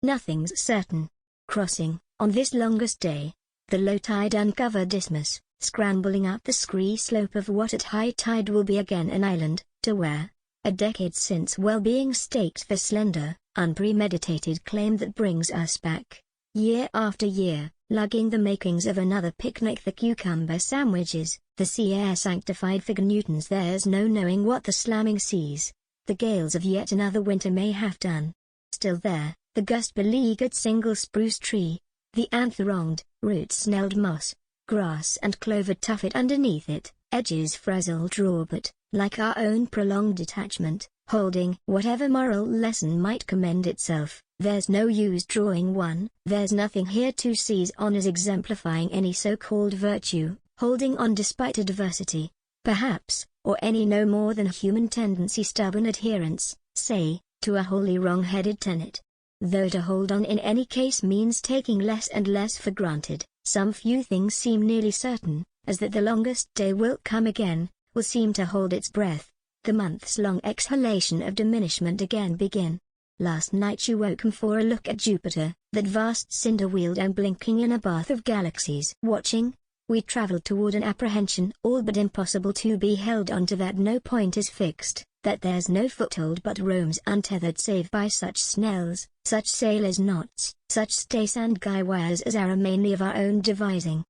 Nothing's certain. Crossing, on this longest day, the low tide uncovered isthmus, scrambling up the scree slope of what at high tide will be again an island, to where, a decade since well-being staked the slender, unpremeditated claim that brings us back, year after year, lugging the makings of another picnic, the cucumber sandwiches, the sea air sanctified fig Newtons. There's no knowing what the slamming seas, the gales of yet another winter may have done. Still there, the gust-beleaguered single spruce tree, the anther-wronged, root-snelled moss, grass and clover tuffet underneath it, edges frazzled raw but, like our own prolonged detachment, holding whatever moral lesson might commend itself. There's no use drawing one, there's nothing here to seize on as exemplifying any so-called virtue, holding on despite adversity, perhaps, or any no more than human tendency, stubborn adherence, say, to a wholly wrong-headed tenet. Though to hold on in any case means taking less and less for granted, some few things seem nearly certain, as that the longest day will come again, will seem to hold its breath, the months-long exhalation of diminishment again begin. Last night you woke for a look at Jupiter, that vast cinder-wheeled and blinking in a bath of galaxies. Watching, we traveled toward an apprehension all but impossible to be held onto, that no point is fixed, that there's no foothold but roams untethered save by such snells, such sailors' knots, such stays and guy wires as are mainly of our own devising.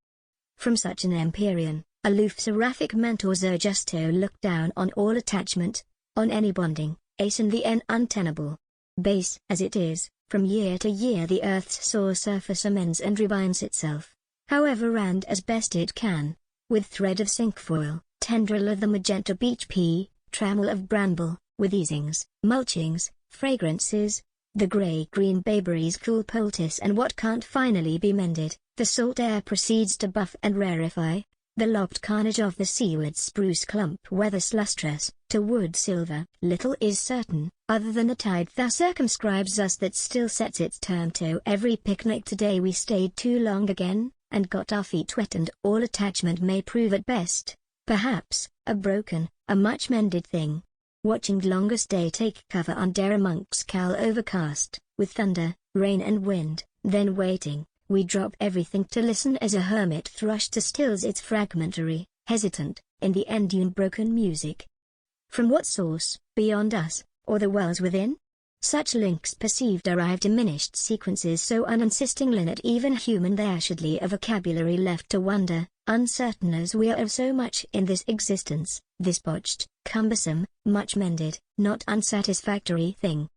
From such an Empyrean, aloof seraphic mentor Zerjusto looked down on all attachment, on any bonding, ace and the untenable. Base as it is, from year to year the earth's sore surface amends and rebinds itself, however and as best it can, with thread of cinquefoil, tendril of the magenta beach pea, trammel of bramble, with easings, mulchings, fragrances, the grey-green bayberries, cool poultice and what can't finally be mended. The salt air proceeds to buff and rarefy, the lopped carnage of the seaward spruce clump weathers lustrous, to wood silver. Little is certain, other than a tide thus circumscribes us that still sets its term to every picnic. Today we stayed too long again, and got our feet wet, and all attachment may prove at best, perhaps, a broken, a much mended thing. Watching longest day take cover under a monk's cowl overcast, with thunder, rain and wind, then waiting, we drop everything to listen as a hermit thrush distills its fragmentary, hesitant, in the end broken music. From what source, beyond us, or the wells within? Such links perceived arrive diminished sequences so uninsistingly that even human there should be a vocabulary left to wonder, uncertain as we are of so much in this existence, this botched, cumbersome, much mended, not unsatisfactory thing.